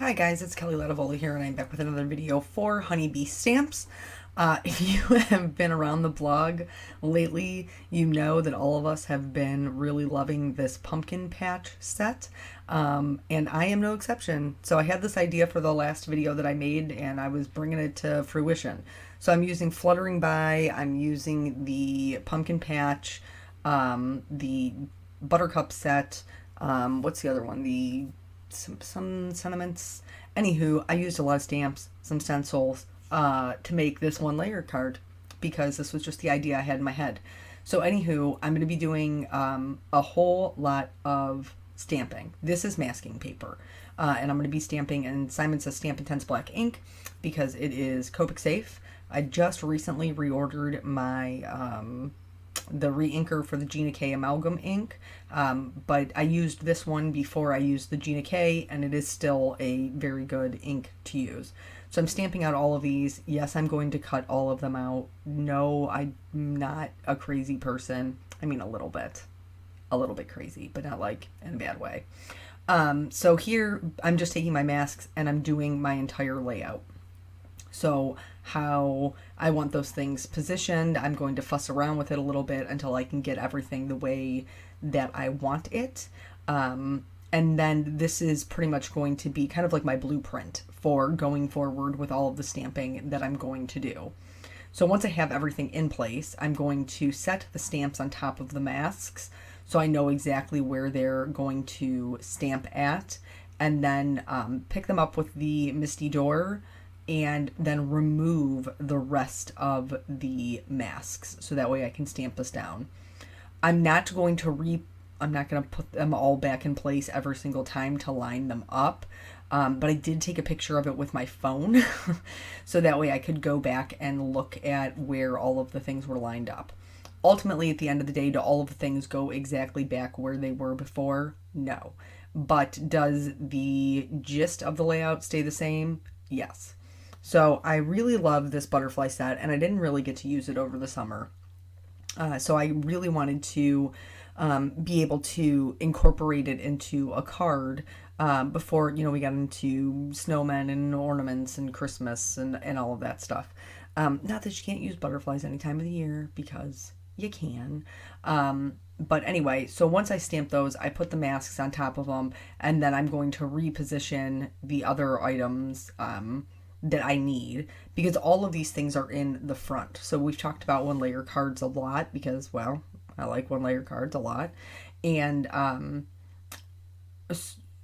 Hi guys, it's Kelly Latevola here, and I'm back with another video for honeybee stamps. If you have been around the blog lately, you know that all of us have been really loving this pumpkin patch set, and I am no exception. So I had this idea for the last video that I made, and I was bringing it to fruition. So I'm using Fluttering By, I'm using the pumpkin patch, the Buttercup set, what's the other one? Some sentiments. Anywho, I used a lot of stamps, some stencils, to make this one layer card because this was just the idea I had in my head. So anywho, I'm going to be doing a whole lot of stamping. This is masking paper, and I'm going to be stamping, and Simon says Stamp Intense Black ink because it is Copic safe. I just recently reordered my the re-inker for the Gina K amalgam ink, but I used this one before I used the Gina K, and it is still a very good ink to use. So I'm stamping out all of these. Yes, I'm going to cut all of them out. No, I'm not a crazy person. I mean, a little bit crazy, but not like in a bad way. So here I'm just taking my masks and I'm doing my entire layout. So how I want those things positioned, I'm going to fuss around with it a little bit until I can get everything the way that I want it. And then this is pretty much going to be kind of like my blueprint for going forward with all of the stamping that I'm going to do. So once I have everything in place, I'm going to set the stamps on top of the masks so I know exactly where they're going to stamp at, and then pick them up with the Misty Door and then remove the rest of the masks so that way I can stamp this down. I'm not going to put them all back in place every single time to line them up, but I did take a picture of it with my phone so that way I could go back and look at where all of the things were lined up. Ultimately, at the end of the day, do all of the things go exactly back where they were before? No. But does the gist of the layout stay the same? Yes. So I really love this butterfly set, and I didn't really get to use it over the summer. So I really wanted to be able to incorporate it into a card before, we got into snowmen and ornaments and Christmas and all of that stuff. Not that you can't use butterflies any time of the year, because you can. But anyway, so once I stamp those, I put the masks on top of them, and then I'm going to reposition the other items that I need, because all of these things are in the front. So we've talked about one layer cards a lot because, well, I like one layer cards a lot. And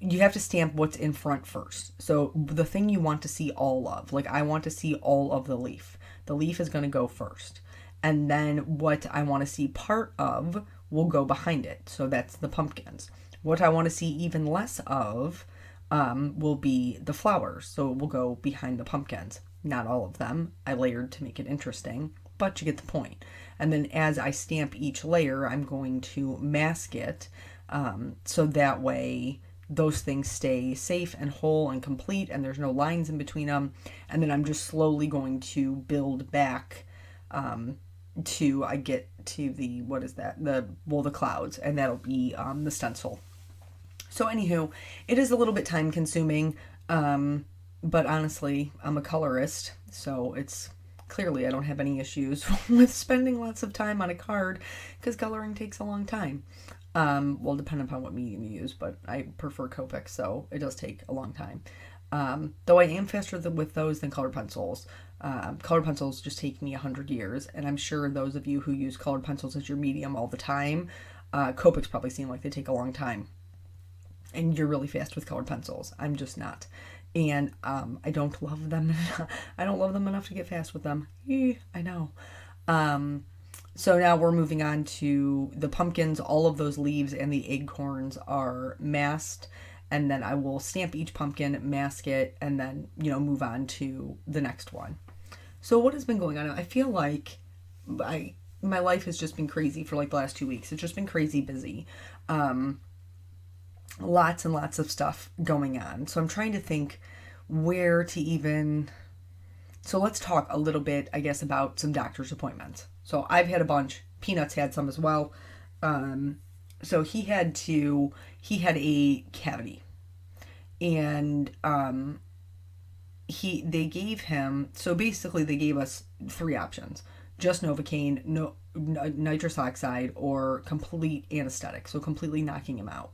you have to stamp what's in front first. So the thing you want to see all of, like I want to see all of the leaf. The leaf is going to go first. And then what I want to see part of will go behind it. So that's the pumpkins. What I want to see even less of will be the flowers, so it will go behind the pumpkins. Not all of them. I layered to make it interesting, but you get the point. And then as I stamp each layer, I'm going to mask it, so that way those things stay safe and whole and complete, and there's no lines in between them. And then I'm just slowly going to build back to I get to the, what is that? The clouds, and that'll be the stencil. So anywho, it is a little bit time consuming, but honestly, I'm a colorist, so it's clearly I don't have any issues with spending lots of time on a card, because coloring takes a long time. Well, depending upon what medium you use, but I prefer Copic, so it does take a long time. Though I am faster with those than colored pencils. Colored pencils just take me 100 years, and I'm sure those of you who use colored pencils as your medium all the time, Copics probably seem like they take a long time. And you're really fast with colored pencils. I'm just not. And I don't love them. I don't love them enough to get fast with them. I know. So now we're moving on to the pumpkins. All of those leaves and the acorns are masked. And then I will stamp each pumpkin, mask it, and then, move on to the next one. So what has been going on? I feel like my life has just been crazy for like the last 2 weeks. It's just been crazy busy. Lots and lots of stuff going on. So I'm trying to think where to even... So let's talk a little bit, I guess, about some doctor's appointments. So I've had a bunch. Peanuts had some as well. So he had a cavity. And they gave him, so basically they gave us 3 options: just Novocaine, no nitrous oxide, or complete anesthetic, so completely knocking him out.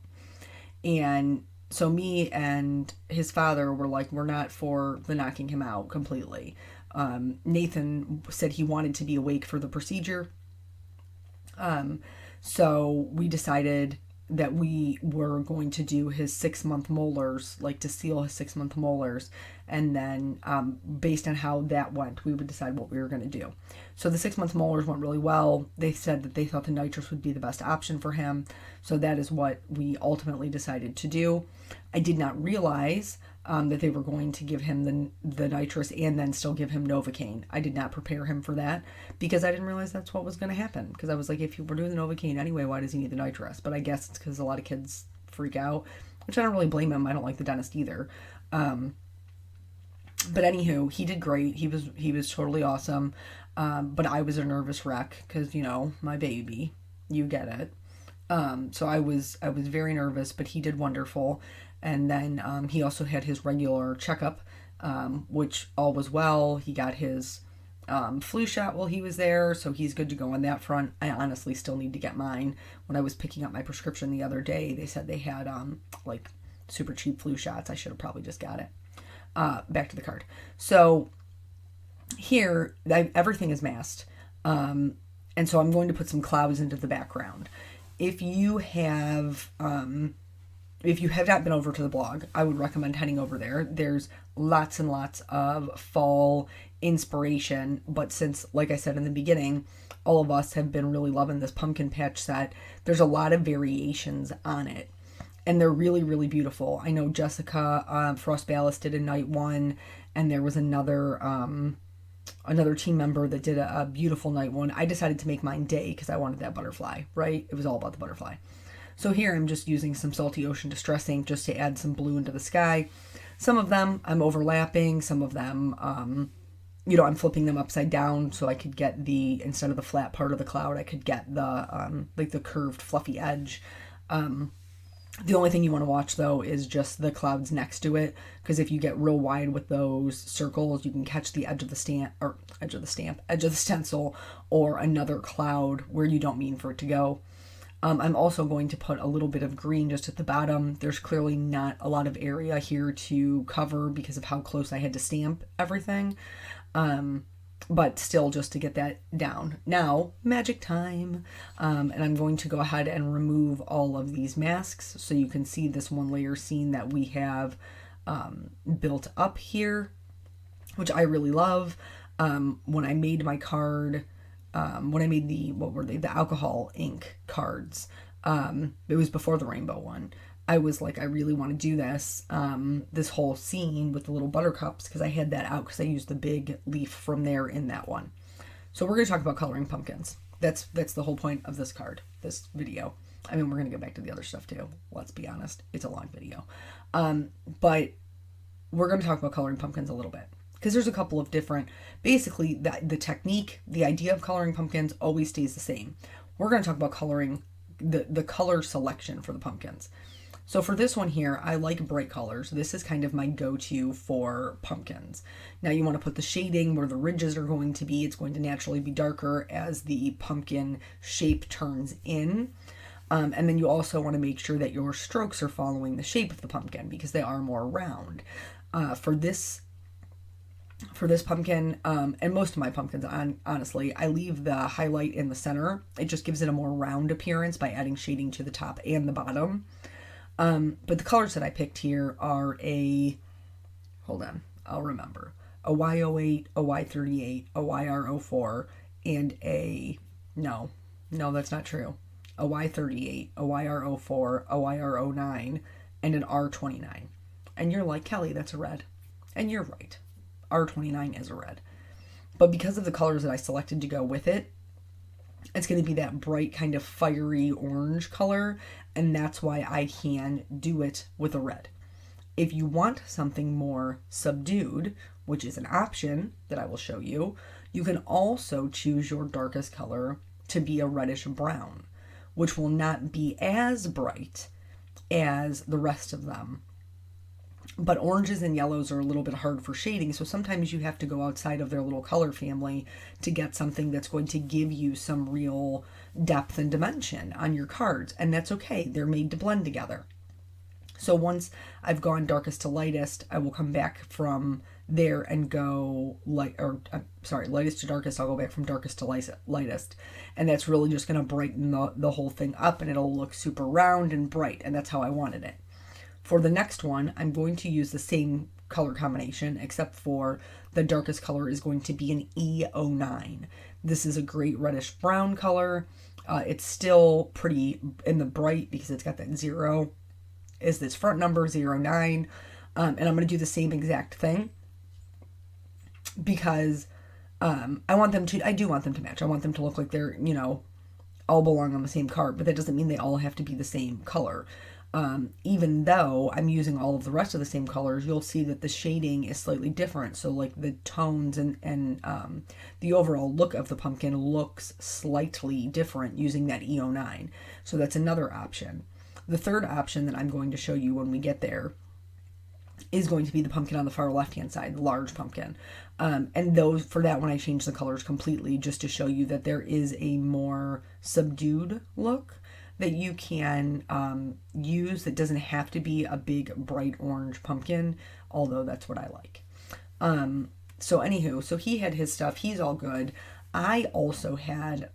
And so me and his father were like, we're not for the knocking him out completely. Nathan said he wanted to be awake for the procedure. So we decided that we were going to do his 6-month molars, like to seal his 6-month molars. And then based on how that went, we would decide what we were going to do. So the 6-month molars went really well. They said that they thought the nitrous would be the best option for him. So that is what we ultimately decided to do. I did not realize that they were going to give him the nitrous and then still give him Novocaine. I did not prepare him for that because I didn't realize that's what was going to happen. Because I was like, if you were doing the Novocaine anyway, why does he need the nitrous? But I guess it's because a lot of kids freak out, which I don't really blame him. I don't like the dentist either. But anywho, he did great. He was totally awesome. But I was a nervous wreck because, you know, my baby, you get it. So I was very nervous, but he did wonderful. And then he also had his regular checkup, which all was well. He got his flu shot while he was there, so he's good to go on that front. I honestly still need to get mine. When I was picking up my prescription the other day, they said they had like super cheap flu shots. I should have probably just got it. Back to the card. So here, everything is masked. And so I'm going to put some clouds into the background. If you have not been over to the blog, I would recommend heading over there. There's lots and lots of fall inspiration, but since, like I said in the beginning, all of us have been really loving this pumpkin patch set, there's a lot of variations on it, and they're really, really beautiful. I know Jessica Frost Ballas did a night one, and there was another team member that did a beautiful night one. I decided to make mine day because I wanted that butterfly, right? It was all about the butterfly. So here I'm just using some Salty Ocean Distress ink just to add some blue into the sky. Some of them I'm overlapping. Some of them, I'm flipping them upside down so I could get instead of the flat part of the cloud, I could get the, like the curved fluffy edge. The only thing you want to watch, though, is just the clouds next to it, because if you get real wide with those circles, you can catch the edge of the stencil, or another cloud where you don't mean for it to go. I'm also going to put a little bit of green just at the bottom. There's clearly not a lot of area here to cover because of how close I had to stamp everything. But still, just to get that down. Now, magic time. And I'm going to go ahead and remove all of these masks so you can see this one layer scene that we have built up here, which I really love. When I made my card, when I made the alcohol ink cards, it was before the rainbow one. I was like, I really want to do this whole scene with the little buttercups, because I had that out because I used the big leaf from there in that one. So we're going to talk about coloring pumpkins. That's the whole point of this this video. I mean, we're going to get back to the other stuff too. Let's be honest. It's a long video. But we're going to talk about coloring pumpkins a little bit, because there's a couple of different, basically the technique, the idea of coloring pumpkins always stays the same. We're going to talk about coloring, the color selection for the pumpkins. So for this one here, I like bright colors. This is kind of my go-to for pumpkins. Now you want to put the shading where the ridges are going to be. It's going to naturally be darker as the pumpkin shape turns in. And then you also want to make sure that your strokes are following the shape of the pumpkin, because they are more round. For this pumpkin, and most of my pumpkins, honestly, I leave the highlight in the center. It just gives it a more round appearance by adding shading to the top and the bottom. But the colors that I picked here are hold on, I'll remember, a Y08, a Y38, a YR04, and no, that's not true, a Y38, a YR04, a YR09, and an R29. And you're like, Kelly, that's a red. And you're right. R29 is a red. But because of the colors that I selected to go with it, it's going to be that bright kind of fiery orange color, and that's why I can do it with a red. If you want something more subdued, which is an option that I will show you, you can also choose your darkest color to be a reddish brown, which will not be as bright as the rest of them. But oranges and yellows are a little bit hard for shading, so sometimes you have to go outside of their little color family to get something that's going to give you some real depth and dimension on your cards, and that's okay. They're made to blend together. So once I've gone darkest to lightest, I will come back from there and go lightest to darkest. I'll go back from darkest to lightest, and that's really just going to brighten the whole thing up, and it'll look super round and bright, and that's how I wanted it. For the next one, I'm going to use the same color combination, except for the darkest color is going to be an E09. This is a great reddish brown color. It's still pretty in the bright because it's got that 0 is this front number, 09. And I'm going to do the same exact thing because I do want them to match. I want them to look like they're, all belong on the same card, but that doesn't mean they all have to be the same color. Even though I'm using all of the rest of the same colors, you'll see that the shading is slightly different. So like the tones and the overall look of the pumpkin looks slightly different using that E09. So that's another option. The third option that I'm going to show you when we get there is going to be the pumpkin on the far left-hand side, the large pumpkin. For that one, I changed the colors completely just to show you that there is a more subdued look that you can use that doesn't have to be a big bright orange pumpkin, although that's what I like. So he had his stuff. He's all good. I also had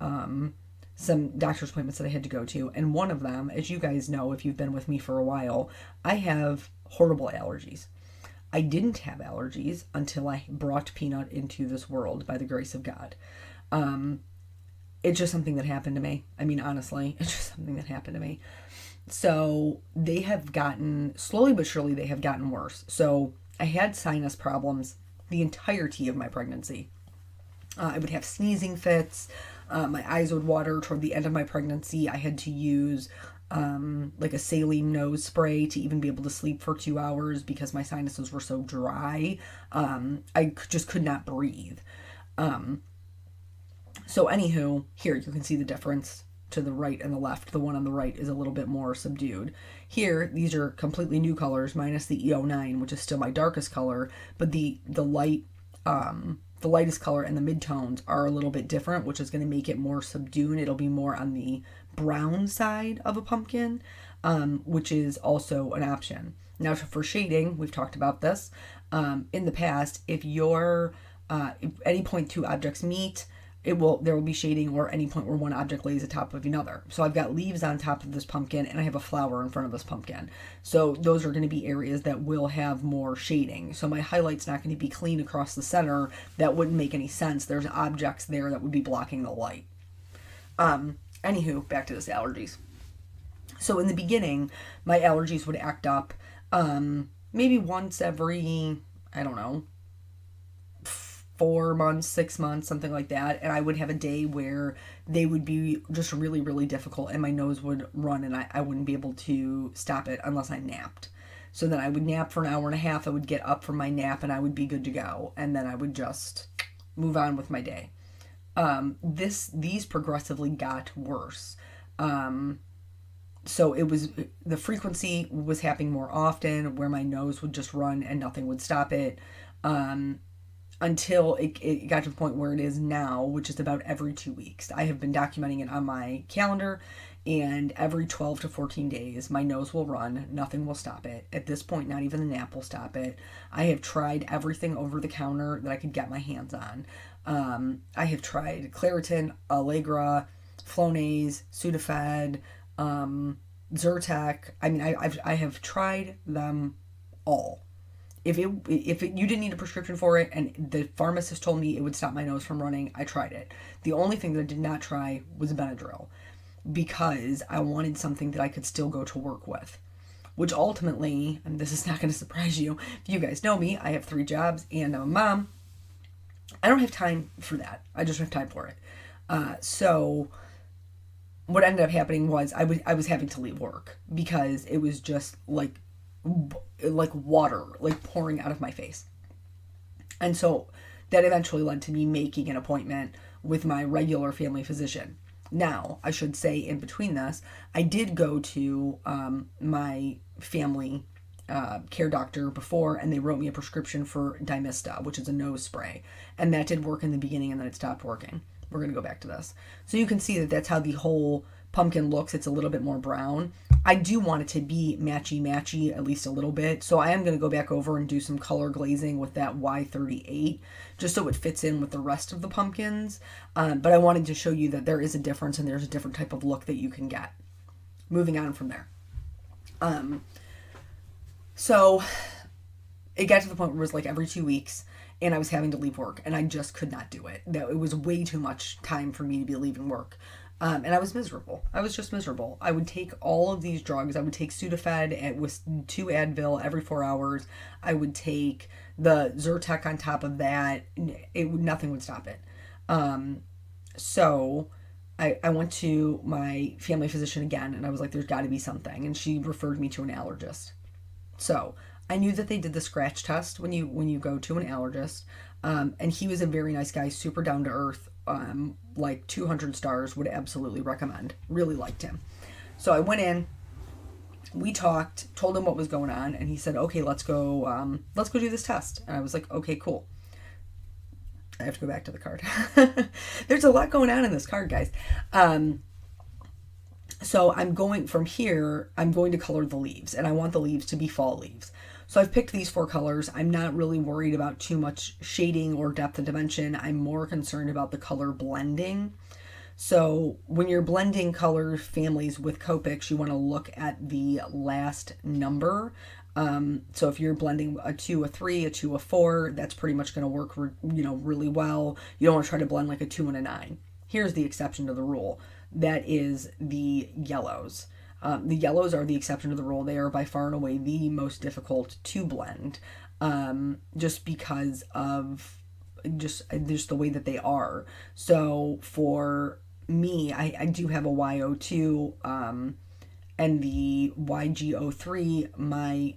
some doctor's appointments that I had to go to, and one of them, as you guys know if you've been with me for a while, I have horrible allergies. I didn't have allergies until I brought Peanut into this world by the grace of God. It's just something that happened to me. I mean, honestly, it's just something that happened to me. So they have gotten, slowly but surely, they have gotten worse. So I had sinus problems the entirety of my pregnancy. I would have sneezing fits. My eyes would water toward the end of my pregnancy. I had to use like a saline nose spray to even be able to sleep for 2 hours because my sinuses were so dry. I just could not breathe. So anywho, here you can see the difference to the right and the left. The one on the right is a little bit more subdued. Here, these are completely new colors minus the E09, which is still my darkest color, but the lightest color and the midtones are a little bit different, which is going to make it more subdued. It'll be more on the brown side of a pumpkin, which is also an option. Now for shading, we've talked about this in the past. If any point two objects meet, there will be shading, or any point where one object lays atop of another. So I've got leaves on top of this pumpkin and I have a flower in front of this pumpkin. So those are going to be areas that will have more shading. So my highlight's not going to be clean across the center. That wouldn't make any sense. There's objects there that would be blocking the light. Anywho, back to this allergies. So in the beginning, my allergies would act up maybe once every, 4 months, 6 months, something like that. And I would have a day where they would be just really, really difficult and my nose would run and I wouldn't be able to stop it unless I napped. So then I would nap for an hour and a half. I would get up from my nap and I would be good to go. And then I would just move on with my day. These progressively got worse. So the frequency was happening more often where my nose would just run and nothing would stop it. Until it got to the point where it is now, which is about every 2 weeks. I have been documenting it on my calendar, and every 12 to 14 days, my nose will run. Nothing will stop it. At this point, not even the nap will stop it. I have tried everything over the counter that I could get my hands on. I have tried Claritin, Allegra, Flonase, Sudafed, Zyrtec. I mean, I have tried them all. If you didn't need a prescription for it and the pharmacist told me it would stop my nose from running, I tried it. The only thing that I did not try was Benadryl because I wanted something that I could still go to work with, which ultimately, and this is not going to surprise you, if you guys know me, I have 3 jobs and I'm a mom. I don't have time for that. I just don't have time for it. So what ended up happening was I was having to leave work because it was just like water pouring out of my face. And so that eventually led to me making an appointment with my regular family physician. Now, I should say in between this, I did go to my family care doctor before, and they wrote me a prescription for Dymista, which is a nose spray. And that did work in the beginning, and then it stopped working. We're going to go back to this. So you can see that that's how the whole pumpkin looks. It's a little bit more brown. I do want it to be matchy, at least a little bit. So I am going to go back over and do some color glazing with that Y38, just so it fits in with the rest of the pumpkins. But I wanted to show you that there is a difference, and there's a different type of look that you can get. Moving on from there. So it got to the point where it was like every 2 weeks, and I was having to leave work, and I just could not do it. It was way too much time for me to be leaving work. And I was miserable. I was just miserable. I would take all of these drugs. I would take Sudafed with 2 Advil every 4 hours. I would take the Zyrtec on top of that. Nothing would stop it. So I went to my family physician again, and I was like, there's got to be something. And she referred me to an allergist. So I knew that they did the scratch test when you go to an allergist. And he was a very nice guy, super down to earth, like 200 stars, would absolutely recommend. Really liked him. So I went in, we talked, told him what was going on, and he said, okay, let's go do this test. And I was like, okay, cool. I have to go back to the card. There's a lot going on in this card, guys. So I'm going from here, I'm going to color the leaves, and I want the leaves to be fall leaves. So I've picked these 4 colors. I'm not really worried about too much shading or depth of dimension. I'm more concerned about the color blending. So when you're blending color families with Copics, you want to look at the last number. So if you're blending a 2, a 3, a 2, a 4, that's pretty much going to work, really well. You don't want to try to blend like a 2 and a 9. Here's the exception to the rule. That is the yellows. The yellows are the exception to the rule. They are by far and away the most difficult to blend, just because of just the way that they are. So for me, I do have a YO2, and the YG03,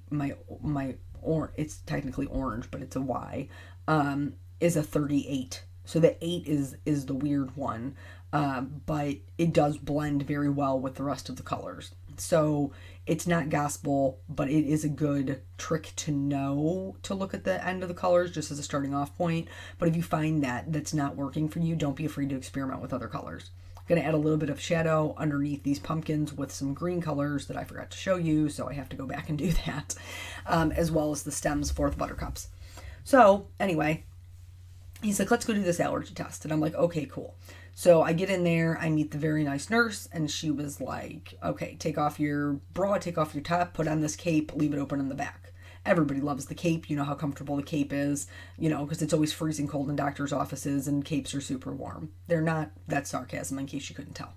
it's technically orange, but it's a Y, is a 38. So the 8 is the weird one. But it does blend very well with the rest of the colors. So it's not gospel, but it is a good trick to know to look at the end of the colors just as a starting off point. But if you find that that's not working for you, don't be afraid to experiment with other colors. I'm going to add a little bit of shadow underneath these pumpkins with some green colors that I forgot to show you, so I have to go back and do that, as well as the stems for the buttercups. So anyway, he's like, let's go do this allergy test. And I'm like, okay, cool. So I get in there, I meet the very nice nurse, and she was like, okay, take off your bra, take off your top, put on this cape, leave it open in the back. Everybody loves the cape. You know how comfortable the cape is, because it's always freezing cold in doctor's offices, and capes are super warm. They're not. That's sarcasm in case you couldn't tell.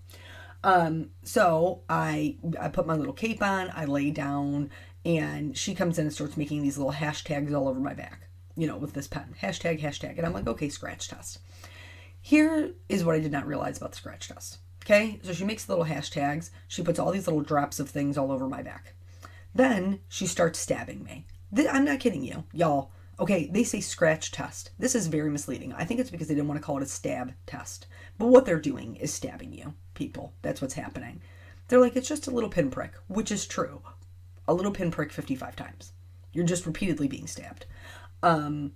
So I put my little cape on, I lay down, and she comes in and starts making these little hashtags all over my back, with this pen. Hashtag. And I'm like, okay, scratch test. Here is what I did not realize about the scratch test. Okay, so she makes little hashtags. She puts all these little drops of things all over my back. Then she starts stabbing me. I'm not kidding you, y'all. Okay, they say scratch test. This is very misleading. I think it's because they didn't want to call it a stab test. But what they're doing is stabbing you, people. That's what's happening. They're like, it's just a little pinprick, which is true. A little pinprick 55 times. You're just repeatedly being stabbed. And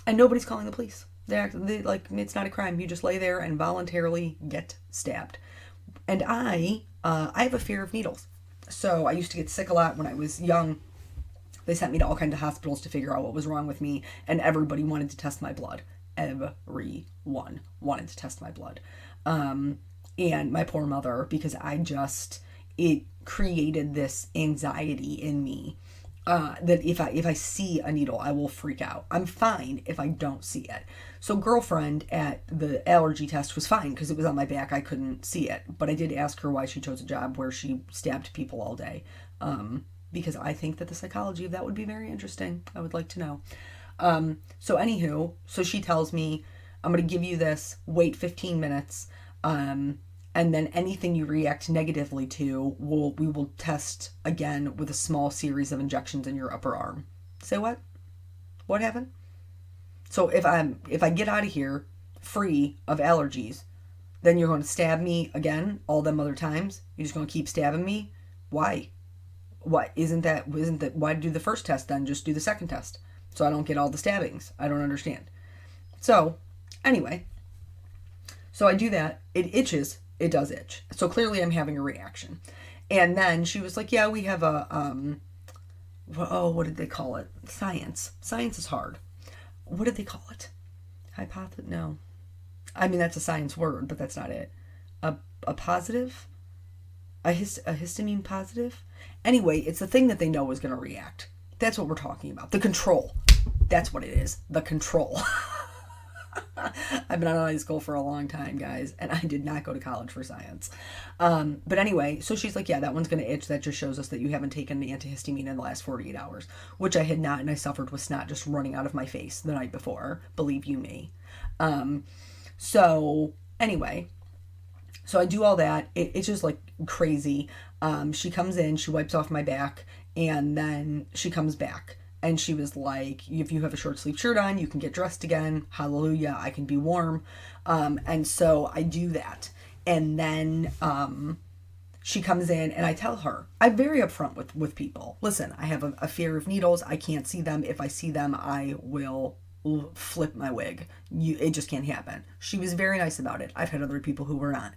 nobody's calling the police. They like, it's not a crime. You just lay there and voluntarily get stabbed. And I have a fear of needles. So I used to get sick a lot when I was young. They sent me to all kinds of hospitals to figure out what was wrong with me, and everybody wanted to test my blood. Everyone wanted to test my blood. And my poor mother, because it created this anxiety in me. That if I see a needle, I will freak out. I'm fine if I don't see it. So girlfriend at the allergy test was fine because it was on my back. I couldn't see it. But I did ask her why she chose a job where she stabbed people all day. Because I think that the psychology of that would be very interesting. I would like to know. So anywho, so she tells me, I'm going to give you this, wait 15 minutes. And then anything you react negatively to, we will test again with a small series of injections in your upper arm. Say what? What happened? So if I get out of here free of allergies, then you're going to stab me again all them other times? You're just going to keep stabbing me? Why? What isn't that why do the first test then? Just do the second test so I don't get all the stabbings. I don't understand. So anyway, so I do that. It itches. It does itch. So clearly I'm having a reaction. And then she was like, yeah, we have a what did they call it? Science. Science is hard. What did they call it? Hypothesis? No. I mean, that's a science word, but that's not it. A positive? A histamine positive? Anyway, it's the thing that they know is going to react. That's what we're talking about. The control. That's what it is. The control. I've been out of high school for a long time, guys, and I did not go to college for science. But anyway, so she's like, yeah, that one's going to itch. That just shows us that you haven't taken the antihistamine in the last 48 hours, which I had not, and I suffered with snot just running out of my face the night before, believe you me. So anyway, so I do all that. It's just like crazy. She comes in, she wipes off my back, and then she comes back. And she was like, if you have a short sleeve shirt on, you can get dressed again. Hallelujah, I can be warm. And so I do that. And then she comes in and I tell her, I'm very upfront with people. Listen, I have a fear of needles. I can't see them. If I see them, I will flip my wig. It just can't happen. She was very nice about it. I've had other people who were not.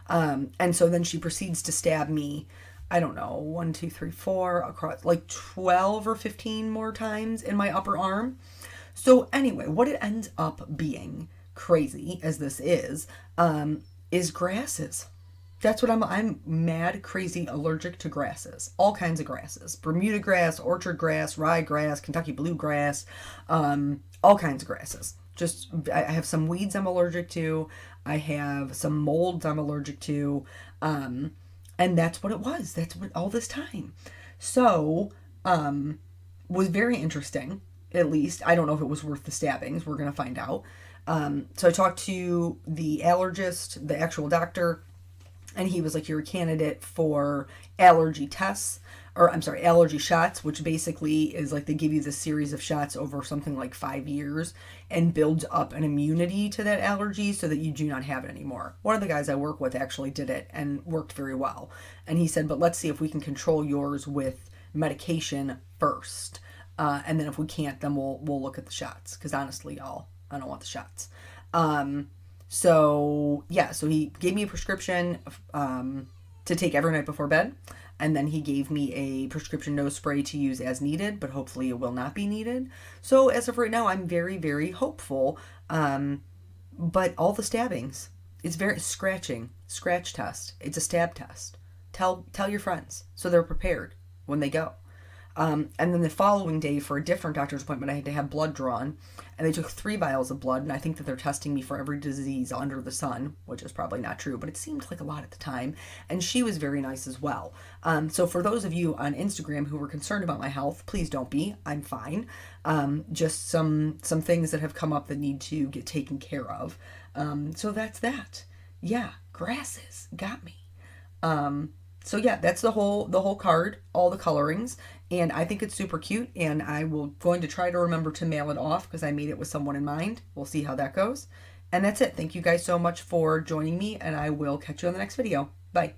And so then she proceeds to stab me, I don't know, 1, 2, 3, 4, across like 12 or 15 more times in my upper arm. So anyway, what it ends up being, crazy as this is grasses. That's what I'm mad, crazy, allergic to grasses. All kinds of grasses. Bermuda grass, orchard grass, ryegrass, Kentucky bluegrass, all kinds of grasses. Just, I have some weeds I'm allergic to. I have some molds I'm allergic to. And that's what it was. That's what all this time. So, was very interesting, at least. I don't know if it was worth the stabbings. We're going to find out. So I talked to the allergist, the actual doctor, and he was like, you're a candidate for allergy tests, or I'm sorry, allergy shots, which basically is like they give you this series of shots over something like 5 years and builds up an immunity to that allergy so that you do not have it anymore. One of the guys I work with actually did it and worked very well. And he said, but let's see if we can control yours with medication first. And then if we can't, then we'll look at the shots. Because honestly, y'all, I don't want the shots. So he gave me a prescription to take every night before bed. And then he gave me a prescription nose spray to use as needed, but hopefully it will not be needed. So as of right now, I'm very, very hopeful. But all the stabbings, it's very scratch test. It's a stab test. Tell your friends so they're prepared when they go. And then the following day for a different doctor's appointment, I had to have blood drawn, and they took 3 vials of blood, and I think that they're testing me for every disease under the sun, which is probably not true, but it seemed like a lot at the time, and she was very nice as well. So for those of you on Instagram who were concerned about my health, please don't be. I'm fine. Just some things that have come up that need to get taken care of. So that's that. Yeah, grasses got me. So yeah, that's the whole card, all the colorings, and I think it's super cute, and I will going to try to remember to mail it off because I made it with someone in mind. We'll see how that goes. And that's it. Thank you guys so much for joining me, and I will catch you on the next video. Bye.